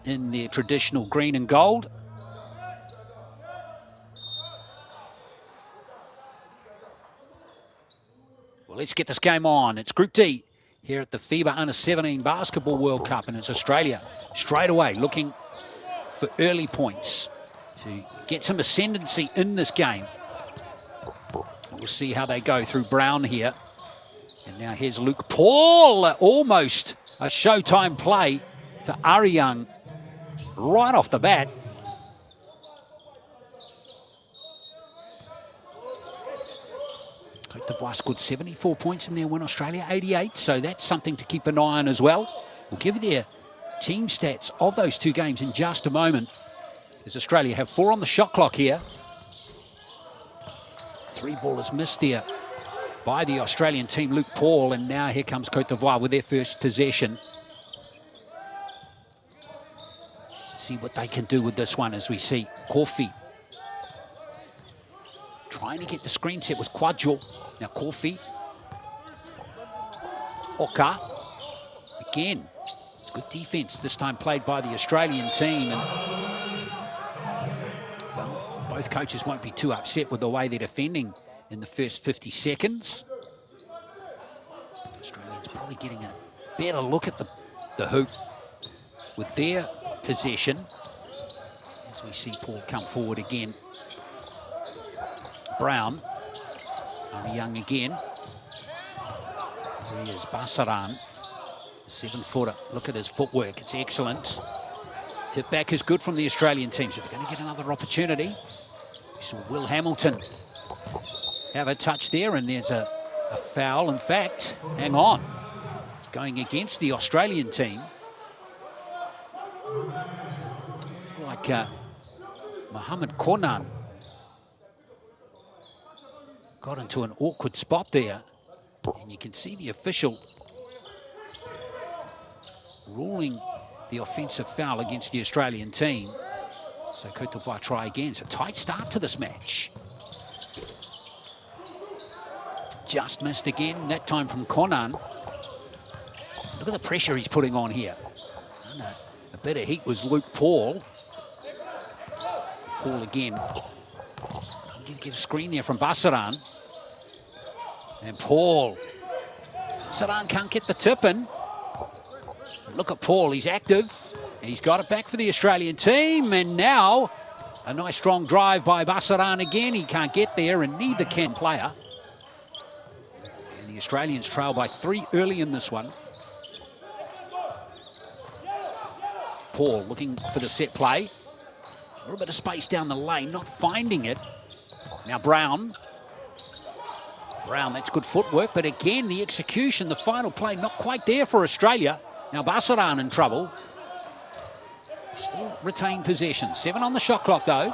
in their traditional green and gold. Well, let's get this game on. It's Group D here at the FIBA Under-17 Basketball World Cup, and it's Australia straight away looking for early points to get some ascendancy in this game. We'll see how they go through Brown here. And now here's Luke Paul, almost a showtime play to Ariang right off the bat. Cote d'Ivoire scored 74 points in their win, Australia 88, so that's something to keep an eye on as well. We'll give you their team stats of those two games in just a moment, as Australia have 4 on the shot clock here. 3 ballers missed there by the Australian team, Luke Paul, and now here comes Cote d'Ivoire with their first possession. See what they can do with this one as we see Kofi trying to get the screen set with Kwadjo. Now Kofi. Oka. Again, it's good defense this time played by the Australian team. And well, both coaches won't be too upset with the way they're defending in the first 50 seconds. Australians probably getting a better look at the hoop with their possession. As we see Paul come forward again. Brown, Young again. There is Basaran, 7-footer. Look at his footwork, it's excellent. Tip back is good from the Australian team, so they're going to get another opportunity. We saw Will Hamilton have a touch there, and there's a foul. In fact, hang on, it's going against the Australian team. Like Mohamed Kornan got into an awkward spot there, and you can see the official ruling the offensive foul against the Australian team. So Cote d'Ivoire try again. It's a tight start to this match. Just missed again, that time from Kornan. Look at the pressure he's putting on here. A bit of heat was Luke Paul. Paul again. Get a screen there from Basaran. And Paul. Basaran can't get the tip in. Look at Paul, he's active. He's got it back for the Australian team. And now a nice strong drive by Basaran again. He can't get there, and neither can player. And the Australians trail by 3 early in this one. Paul looking for the set play. A little bit of space down the lane, not finding it. Now Brown. Brown, that's good footwork, but again, the execution, the final play, not quite there for Australia. Now Basaran in trouble. Still retain possession. 7 on the shot clock, though.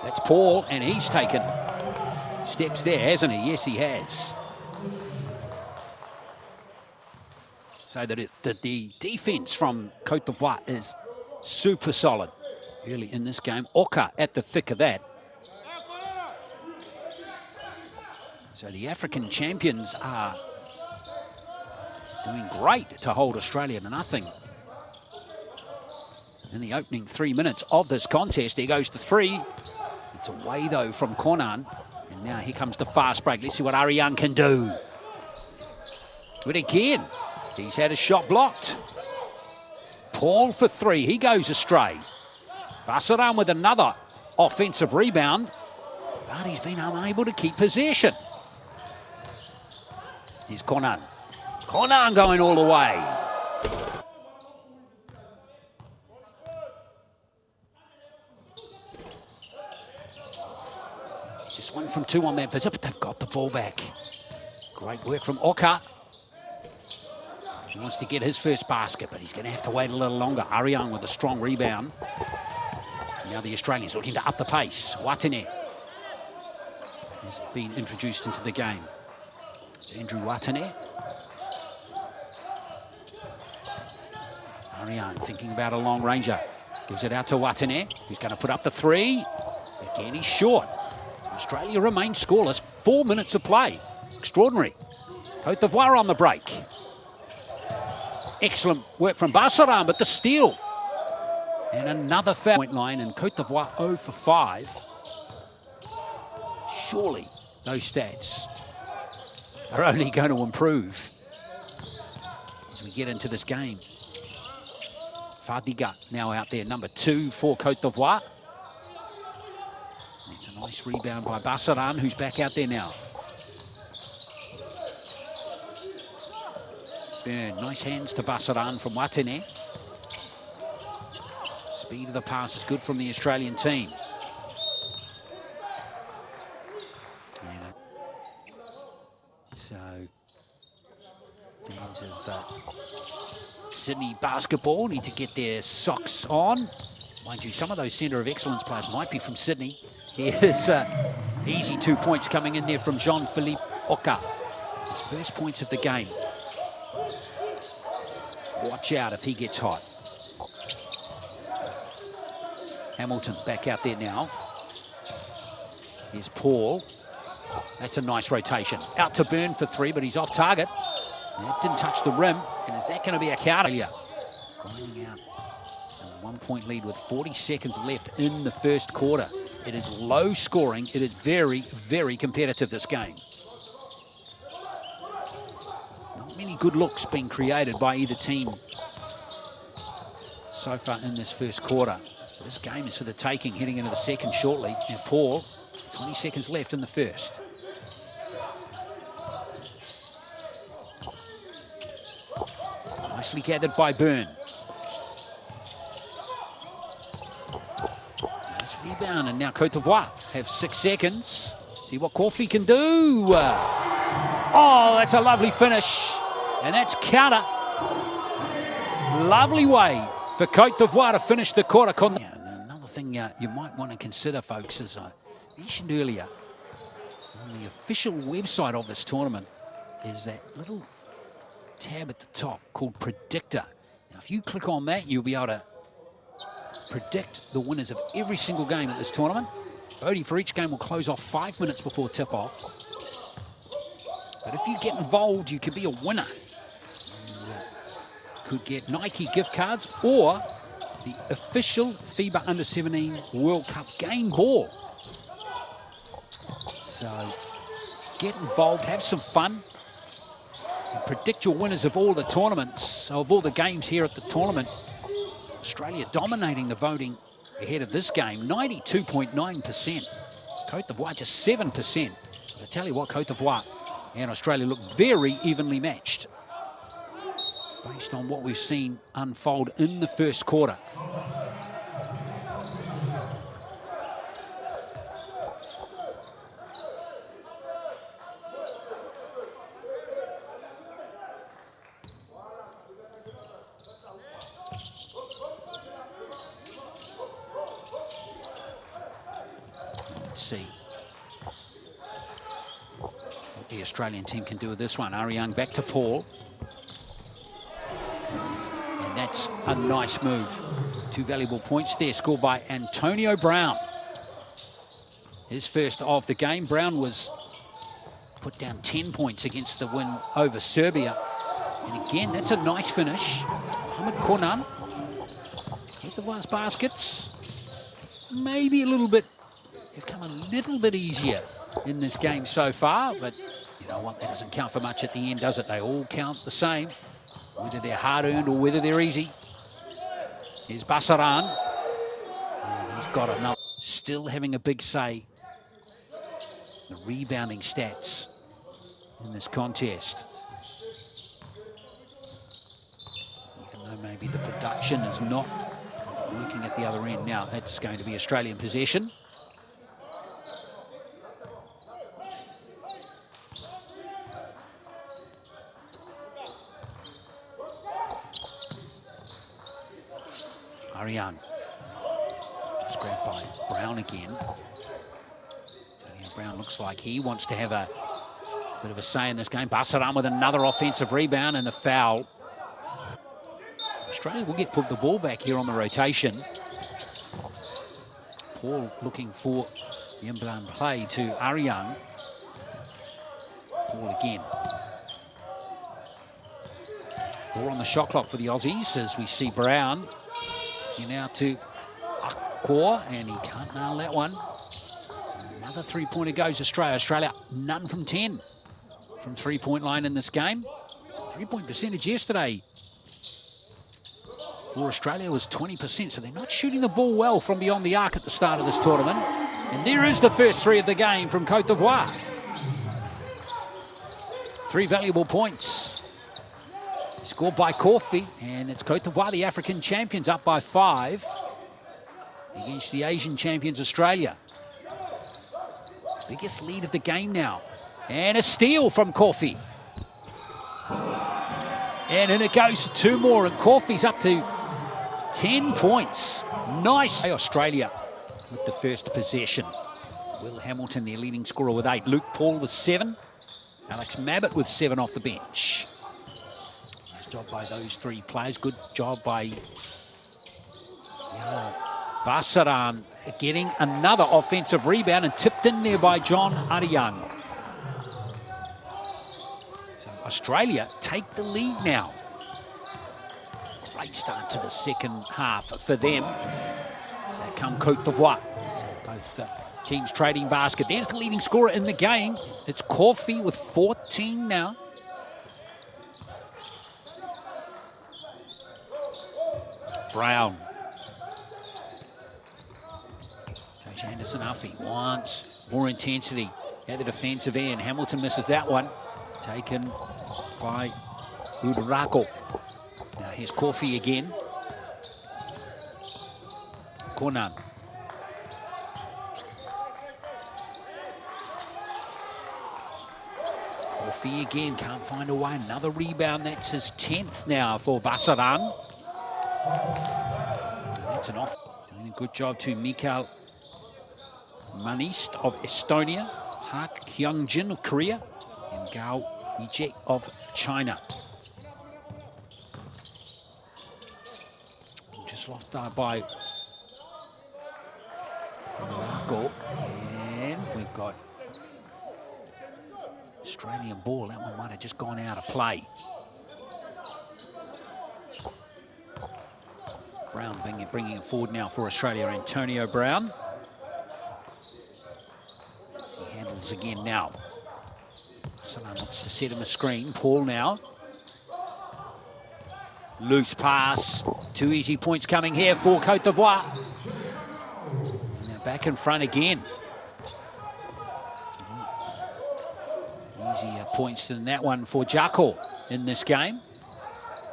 That's Paul, and he's taken steps there, hasn't he? Yes, he has. So that the defense from Cote d'Ivoire is super solid early in this game. Oka at the thick of that. So the African champions are doing great to hold Australia to nothing. In the opening 3 minutes of this contest, there goes the 3. It's away though from Kornan. And now here comes the fast break. Let's see what Ariang can do. But again, he's had a shot blocked. Paul for 3, he goes astray. Basaran with another offensive rebound, but he's been unable to keep possession. Here's Kornan. Kornan going all the way. Just 1 from 2 on that visit, but they've got the ball back. Great work from Oka. He wants to get his first basket, but he's going to have to wait a little longer. Ariang with a strong rebound. Now the Australians looking to up the pace. Watene has been introduced into the game. It's Andrew Watene. Ariang thinking about a long ranger. Gives it out to Watene. He's going to put up the 3. Again, he's short. Australia remains scoreless. 4 minutes of play. Extraordinary. Cote d'Ivoire on the break. Excellent work from Basaran, but the steal. And another foul. Point line, and Côte d'Ivoire 0 for 5. Surely those stats are only going to improve as we get into this game. Fadiga now out there, number 2 for Côte d'Ivoire. It's a nice rebound by Basaran, who's back out there now. Burn, nice hands to Basaran from Watene. Speed of the pass is good from the Australian team. So, fans of Sydney basketball need to get their socks on. Mind you, some of those centre of excellence players might be from Sydney. Here's easy 2 points coming in there from Jean-Philippe Oka. His first points of the game. Watch out if he gets hot. Hamilton back out there now. Here's Paul. That's a nice rotation. Out to Burn for 3, but he's off target. That didn't touch the rim. And is that going to be a counter? Finding out a 1 point lead with 40 seconds left in the first quarter. It is low scoring. It is very, very competitive, this game. Not many good looks being created by either team so far in this first quarter. So this game is for the taking, heading into the second shortly. And Paul, 20 seconds left in the first. Nicely gathered by Burn. Nice rebound, and now Côte d'Ivoire have 6 seconds. See what Corfy can do. Oh, that's a lovely finish. And that's counter. Lovely way for Côte d'Ivoire to finish the quarter. Another thing you might want to consider, folks, as I mentioned earlier, on the official website of this tournament is that little tab at the top called Predictor. Now, if you click on that, you'll be able to predict the winners of every single game at this tournament. Voting for each game will close off 5 minutes before tip-off. But if you get involved, you could be a winner. Could get Nike gift cards or the official FIBA Under-17 World Cup game ball. So get involved, have some fun, and predict your winners of all the tournaments, of all the games here at the tournament. Australia dominating the voting ahead of this game, 92.9%. Côte d'Ivoire just 7%. But I tell you what, Côte d'Ivoire and Australia look very evenly matched based on what we've seen unfold in the first quarter. Let's see what the Australian team can do with this one. Ariang back to Paul. And that's a nice move. 2 valuable points there scored by Antonio Brown. His first of the game. Brown was put down 10 points against the win over Serbia. And again, that's a nice finish. Mohamed Kornan with the last baskets. Maybe a little bit, they've come a little bit easier in this game so far, but you know what, that doesn't count for much at the end, does it? They all count the same, whether they're hard-earned or whether they're easy. Here's Basaran. And he's got another. Still having a big say. The rebounding stats in this contest. Even though maybe the production is not working at the other end. Now that's going to be Australian possession. Ariang. Just grabbed by Brown again. Brown looks like he wants to have a bit of a say in this game. Basaran with another offensive rebound and a foul. Australia will get the ball back here on the rotation. Paul looking for the inbound play to Ariang. Paul again. 4 on the shot clock for the Aussies as we see Brown. Here now to Akor, and he can't nail that one. So another 3-pointer goes Australia. Australia, none from 10 from 3-point line in this game. 3-point percentage yesterday for Australia was 20%, so they're not shooting the ball well from beyond the arc at the start of this tournament. And there is the first 3 of the game from Côte d'Ivoire. 3 valuable points. Scored by Kofi, and it's Côte d'Ivoire, the African champions, up by 5 against the Asian champions, Australia. Biggest lead of the game now. And a steal from Kofi. And in it goes to 2 more, and Kofi's up to 10 points. Nice. Australia with the first possession. Will Hamilton, their leading scorer, with 8. Luke Paul with 7. Alex Mabbott with 7 off the bench. Nice job by those 3 players. Good job by Basaran getting another offensive rebound and tipped in there by John Ariyang. So Australia take the lead now. Great start to the second half for them. They come Côte d'Ivoire. So both teams trading basket. There's the leading scorer in the game. It's Kofi with 14 now. Brown. Coach Anderson up. He wants more intensity at the defensive end. Hamilton misses that one. Taken by Udrako. Now here's Kofi again. Konan. Kofi again, can't find a way. Another rebound, that's his 10th now for Basaran. That's an off. Doing a good job to Mikhail Manist of Estonia, Park Hyungjin of Korea, and Gao Yijie of China. Just lost by Marco, and we've got Australian ball. That one might have just gone out of play. Brown bringing it forward now for Australia. Antonio Brown. He handles again now. Someone wants to set him a screen. Paul now. Loose pass. 2 easy points coming here for Côte d'Ivoire. Now back in front again. Easier points than that one for Jako in this game.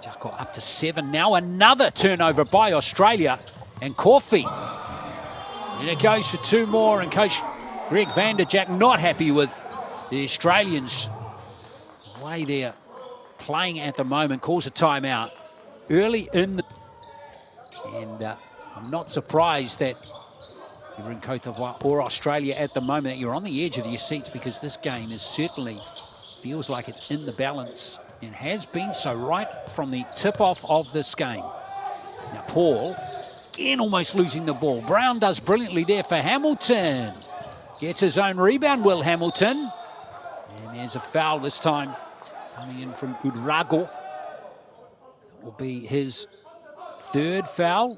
Jako up to 7 now. Another turnover by Australia and Kofi. And it goes for 2 more, and Coach Greg Vanderjack not happy with the Australians. The way they're playing at the moment, calls a timeout early in the... And I'm not surprised that you're in Côte d'Ivoire or Australia at the moment, that you're on the edge of your seats, because this game is certainly feels like it's in the balance and has been so right from the tip-off of this game. Now Paul, again almost losing the ball. Brown does brilliantly there for Hamilton. Gets his own rebound, Will Hamilton. And there's a foul this time coming in from Udrago. It will be his 3rd foul.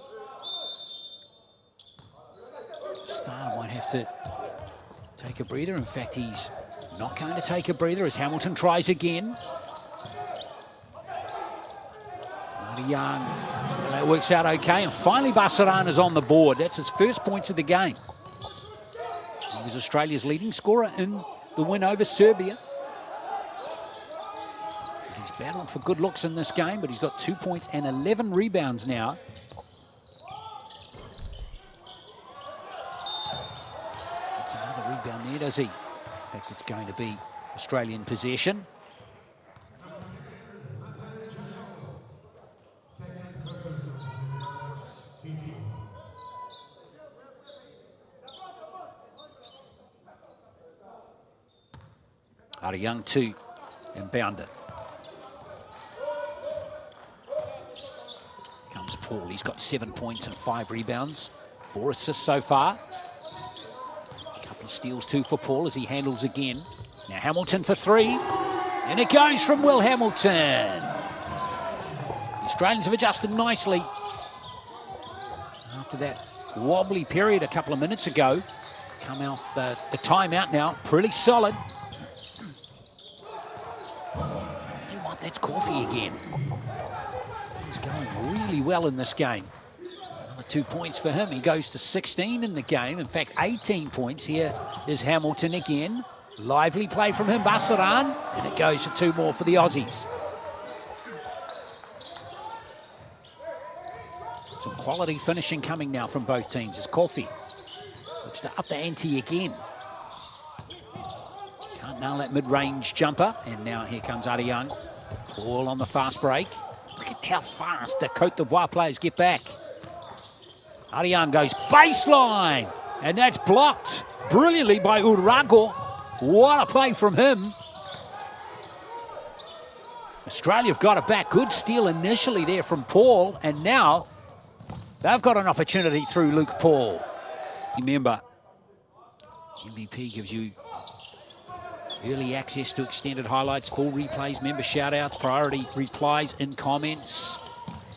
Star might have to take a breather. In fact, he's not going to take a breather as Hamilton tries again. Young, that works out okay. And finally, Basaran is on the board. That's his first points of the game. He was Australia's leading scorer in the win over Serbia. He's battled for good looks in this game, but he's got 2 points and 11 rebounds now. Gets another rebound there, does he? In fact, it's going to be Australian possession. Ariyang 2 and Bounder. Comes Paul. He's got 7 points and 5 rebounds, 4 assists so far. A couple of steals too for Paul as he handles again. Now Hamilton for 3, and it goes from Will Hamilton. Australians have adjusted nicely after that wobbly period a couple of minutes ago. Come off the timeout now, pretty solid. You know what, that's Coffee again. He's going really well in this game. Another 2 points for him. He goes to 16 in the game. In fact, 18 points. Here is Hamilton again. Lively play from him, Basaran, and it goes for 2 more for the Aussies. Some quality finishing coming now from both teams as Coffee looks to up the ante again. Can't nail that mid-range jumper, and now here comes Ariang. All on the fast break. Look at how fast the Côte d'Ivoire players get back. Ariang goes baseline, and that's blocked brilliantly by Urago. What a play from him. Australia have got it back. Good steal initially there from Paul, and now they've got an opportunity through Luke Paul. Remember, MVP gives you early access to extended highlights, full replays, member shout-outs, priority replies in comments.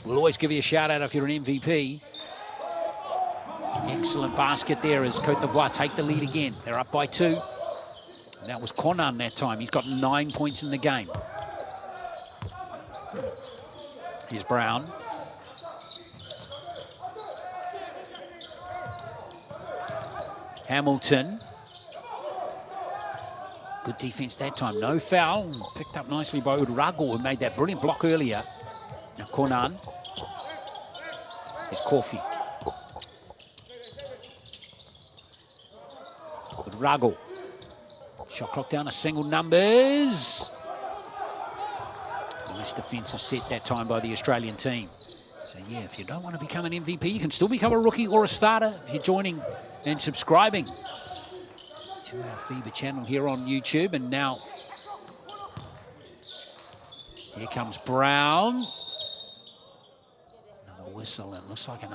We'll always give you a shout-out if you're an MVP. Excellent basket there as Côte d'Ivoire take the lead again. They're up by 2. And that was Konan that time. He's got 9 points in the game. Here's Brown. Hamilton. Good defense that time. No foul. Picked up nicely by Urago, who made that brilliant block earlier. Now Konan. Here's Coffee. Urago. Shot clock down to single numbers. Nice defensive set that time by the Australian team. So yeah, if you don't want to become an MVP, you can still become a rookie or a starter if you're joining and subscribing to our FIBA channel here on YouTube. And now here comes Brown. Another whistle, and looks like another